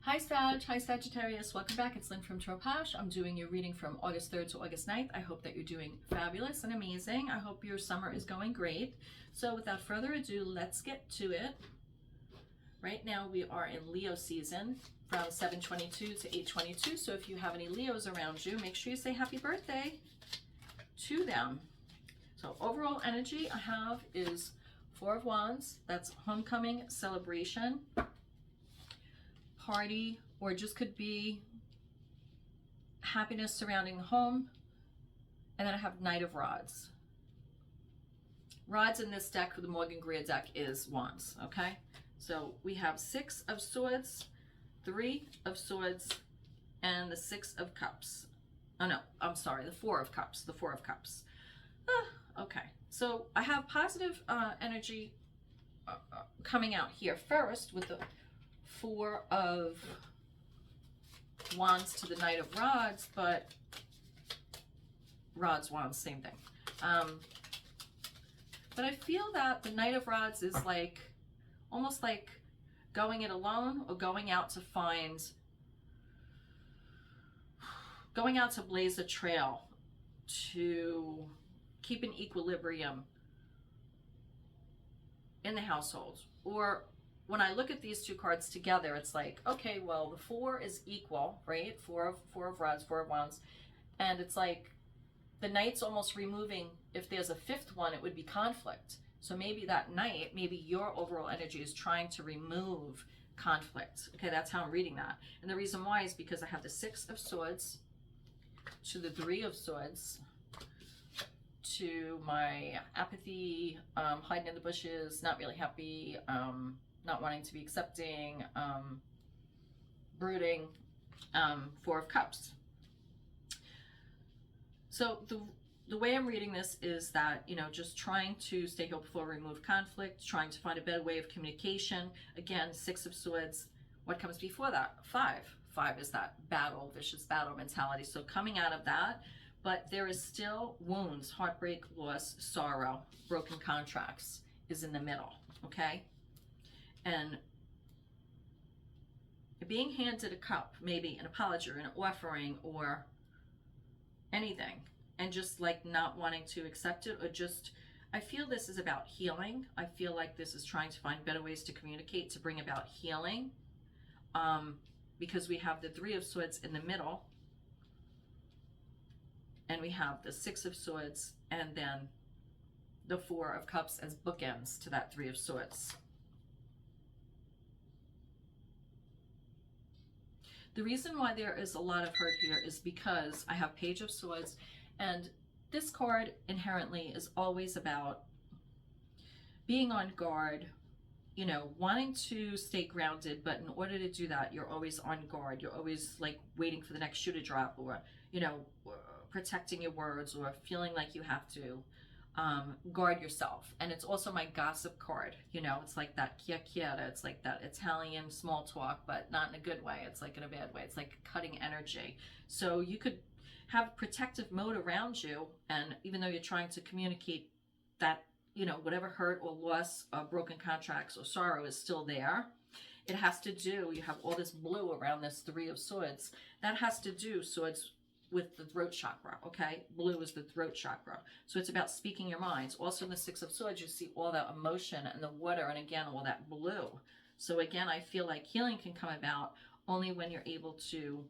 Hi Sag, hi Sagittarius, welcome back. It's Lynn from Tropash. I'm doing your reading from August 3rd to August 9th. I hope that you're doing fabulous and amazing. I hope your summer is going great. So without further ado, let's get to it. Right now we are in Leo season from 7/22 to 8/22. So if you have any Leos around you, make sure you say happy birthday to them. So overall energy I have is Four of Wands. That's homecoming, celebration, party, or just could be happiness surrounding the home. And then I have Knight of Rods. Rods in this deck, the Morgan Greer deck, is Wands, okay? So we have Six of Swords, Three of Swords, and the Six of Cups. Oh no, I'm sorry, the Four of Cups, the Four of Cups. Okay, so I have positive energy coming out here first with the Four of Wands to the Knight of Rods, but Rods, Wands, same thing. But I feel that the Knight of Rods is like, almost like going it alone or going out to find, going out to blaze a trail, to keep an equilibrium in the household. Or when I look at these two cards together, it's like, okay, well, the four is equal, right? Four of Rods, Four of Wands. And it's like the Knight's almost removing, if there's a fifth one, it would be conflict. So maybe that Knight, maybe your overall energy is trying to remove conflict. Okay, that's how I'm reading that. And the reason why is because I have the Six of Swords to the Three of Swords, to my apathy, hiding in the bushes, not really happy, not wanting to be accepting, brooding, Four of Cups. So the way I'm reading this is that, you know, just trying to stay hopeful, remove conflict, trying to find a better way of communication. Again, Six of Swords. What comes before that? Five. Five is that battle, vicious battle mentality. So coming out of that, but there is still wounds, heartbreak, loss, sorrow, broken contracts is in the middle, okay? And being handed a cup, maybe an apology or an offering or anything, and just like not wanting to accept it, or just, I feel this is about healing. I feel like this is trying to find better ways to communicate, to bring about healing, because we have the Three of Swords in the middle, and we have the Six of Swords, and then the Four of Cups as bookends to that Three of Swords. The reason why there is a lot of hurt here is because I have Page of Swords, and this card inherently is always about being on guard, you know, wanting to stay grounded, but in order to do that, you're always on guard. You're always like waiting for the next shoe to drop, or, you know, protecting your words, or feeling like you have to guard yourself. And it's also my gossip card, you know, it's like that chiacchiera, it's like that Italian small talk, but not in a good way. It's like in a bad way. It's like cutting energy. So you could have protective mode around you, and even though you're trying to communicate that, you know, whatever hurt or loss, broken contracts or sorrow is still there, it has to do, you have all this blue around this Three of Swords, that has to do, swords, with the throat chakra, okay? Blue is the throat chakra. So it's about speaking your minds. Also in the Six of Swords, you see all that emotion and the water, and again, all that blue. So again, I feel like healing can come about only when you're able to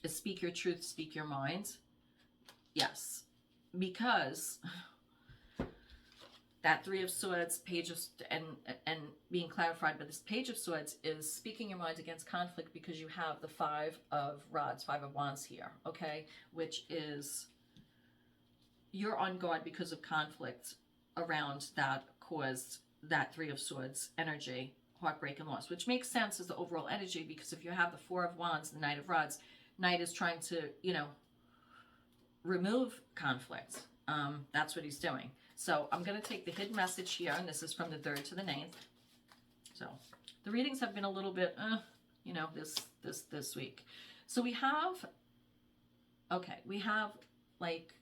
speak your truth, speak your mind. Yes, because that Three of Swords, Page of, and being clarified by this Page of Swords is speaking your mind against conflict, because you have the Five of Rods, Five of Wands here, okay? Which is, you're on guard because of conflict around that caused that Three of Swords energy, heartbreak and loss, which makes sense as the overall energy, because if you have the Four of Wands, the Knight of Rods, Knight is trying to, you know, remove conflict. That's what he's doing. So I'm going to take the hidden message here, and this is from the 3rd to the 9th. So the readings have been a little bit, you know, this week. So we have, okay, we have like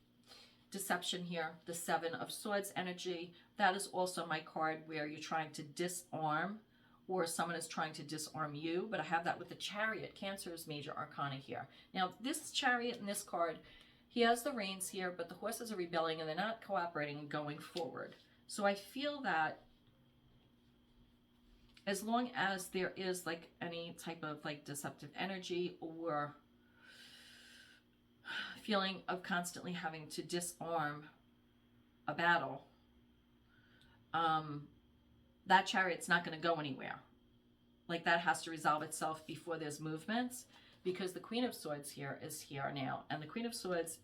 deception here, the Seven of Swords energy. That is also my card where you're trying to disarm or someone is trying to disarm you, but I have that with the Chariot. Cancer is major arcana here. Now, this Chariot in this card, he has the reins here, but the horses are rebelling and they're not cooperating and going forward. So I feel that as long as there is like any type of like deceptive energy or feeling of constantly having to disarm a battle, that Chariot's not going to go anywhere. Like, that has to resolve itself before there's movements, because the Queen of Swords here is here now, and the Queen of Swords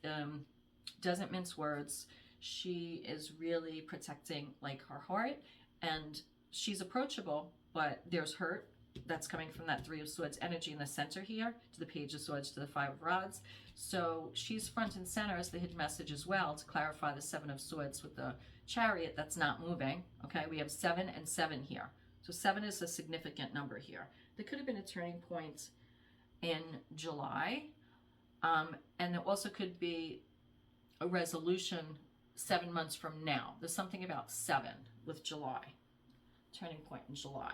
doesn't mince words. She is really protecting like her heart, and she's approachable, but there's hurt that's coming from that Three of Swords energy in the center here to the Page of Swords to the Five of Rods. So she's front and center as the hidden message as well to clarify the Seven of Swords with the Chariot that's not moving. Okay, we have 7 and 7 here. So 7 is a significant number here. There could have been a turning point in July. And there also could be a resolution 7 months from now. There's something about 7 with July. Turning point in July.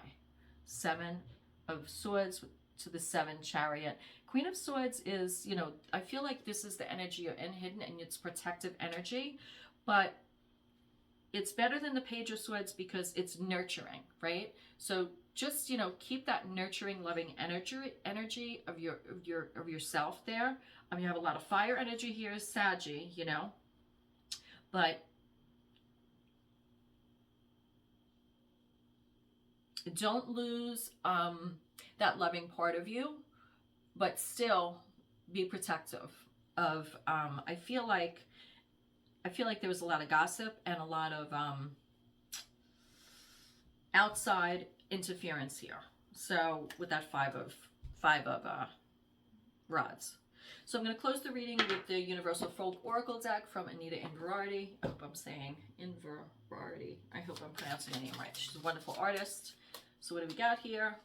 7 of Swords to the 7 Chariot. Queen of Swords is, you know, I feel like this is the energy you're in hidden, and it's protective energy, but it's better than the Page of Swords because it's nurturing, right? So just, you know, keep that nurturing, loving energy of yourself there. You have a lot of fire energy here, Saggy, you know, but don't lose that loving part of you, but still be protective of, I feel like there was a lot of gossip and a lot of outside interference here. So with that five of rods. So I'm going to close the reading with the Universal Folk Oracle deck from Anita Inverardi. I hope I'm saying Inverardi. I hope I'm pronouncing her name right. She's a wonderful artist. So what do we got here?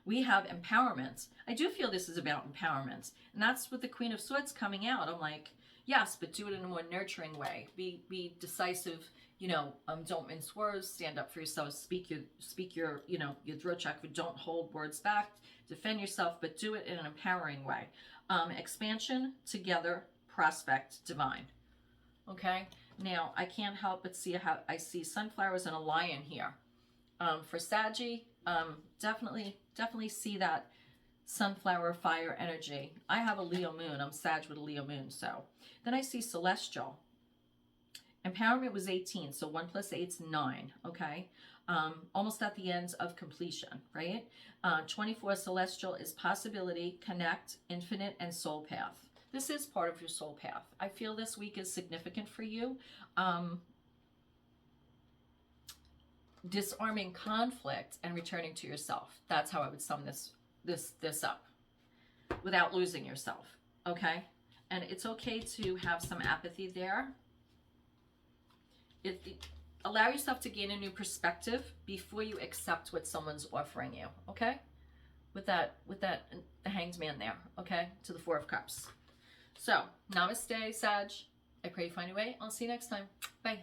We have empowerment. I do feel this is about empowerment. And that's with the Queen of Swords coming out. I'm like, yes, but do it in a more nurturing way. Be decisive, you know, don't mince words, stand up for yourself, speak your, you know, your throat chakra, don't hold words back, defend yourself, but do it in an empowering way. Expansion, together, prospect, divine. Okay? Now, I can't help but see how I see sunflowers and a lion here. For Saggy, definitely see that sunflower fire energy. I have a Leo moon. I'm Sag with a Leo moon. So then I see celestial. Empowerment was 18. So 1 + 8 is 9. Okay. Almost at the end of completion, right? 24 celestial is possibility, connect, infinite, and soul path. This is part of your soul path. I feel this week is significant for you. Disarming conflict and returning to yourself. That's how I would sum this up without losing yourself. Okay? And it's okay to have some apathy there. Allow yourself to gain a new perspective before you accept what someone's offering you. Okay? With that the Hanged Man there. Okay? To the 4 of Cups. So, namaste, Sag. I pray you find your way. I'll see you next time. Bye.